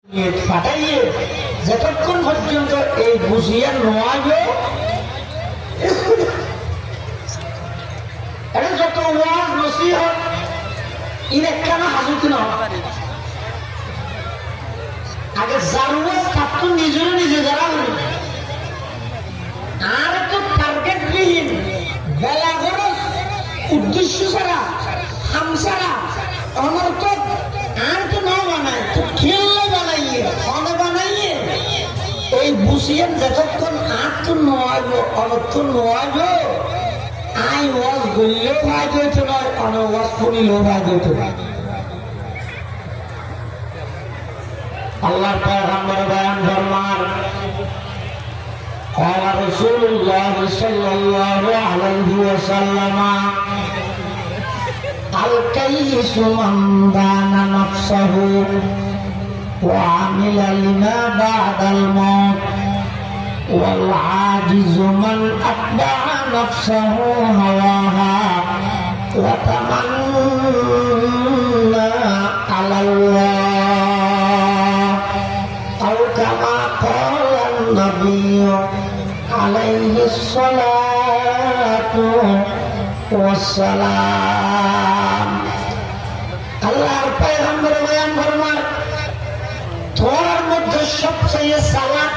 ফাটাইয়ে যতক্ষণ পর্যন্ত এই বুঝিয়া নোয়াবে এটা যত ওয়াজ নসিহত ইন একখানা হাজুত না আগে জারুয়াজ থাকতো নিজেরও নিজে যারা আর তো টার্গেট বিহীন বেলা খরচ উদ্দেশ্য ছাড়া হাম ছাড়া অনর্থক আর তো না বানায় তো খেললে বানাইয়ে অনে বানাইয়ে এই বুঝিয়েন যতক্ষণ আর তো NOAB Anartha NOAB I was গড়লেও ফায়দা হইতো নয় অন ওয়াজ শুনিলেও ফায়দা হইতো না আল্লাহর পয়গম্বর বয়ান ফরমান قال رسول الله صلى الله عليه وسلم الكيس من دان نفسه وعمل لما بعد الموت والعاجز من أتبع نفسه هواها وتمنى على الله أو كما قال النبي عليه الصلاة والسلام আল্লাহর পয়গম্বর বয়ান ফরমান তোমার মধ্যে সবচেয়ে চালাক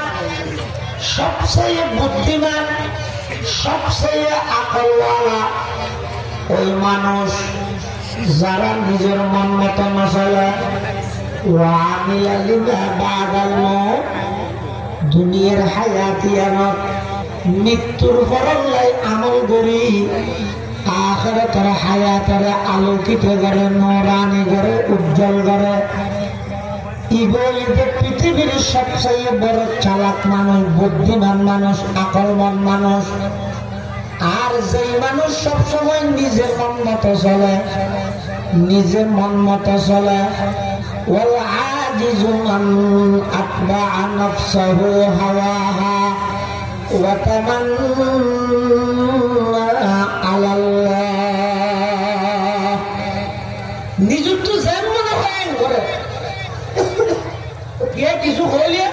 সবচেয়ে বুদ্ধিমান সবচেয়ে আকলওয়ালা ওই মানুষ যারা নিজের মন মতো না চলে ওয়ামিলা লিমা বাদাল মউত দুনিয়ার হায়াতিয়ানত মৃত্যুর পরলাই আমল করি আখিরাতের হায়াতের আলোকিত করে নূরানি করে উজ্জ্বল করে ইবলিতে পৃথিবীর সবচেয়ে বড় চালাক মানুষ বুদ্ধিমান মানুষ আকলমান মানুষ আর যেই মানুষ সবসময় নিজের মন মতো চলে নিজের মন মতো চলে ওয়াল আজিজু মান আতবা'a নাফসাহু হাওয়াহা ওয়া তামান্না আলাল্লাহ নিজের তো যেন মনে হয় করে কিছু হইলে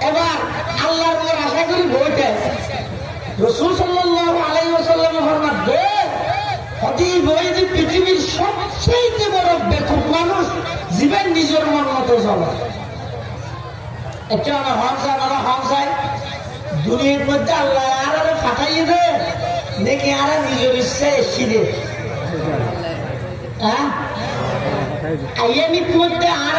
এবার আল্লাহর উপর আশা করি বইতে রাসূল সাল্লাল্লাহু আলাইহি ওয়াসাল্লাম ফরমান দে অতি বইতে পৃথিবীর সবচেয়ে বড় বেকুব মানুষ জীবন নিজের মন মতো চলে এটা আমার হংসায় দুনিয়ার মধ্যে আল্লাহ আর ফাটাইয়ে দে দেখি আর নিজের ইচ্ছে এসে দে হ্যাঁ আইয়ানি মধ্যে আর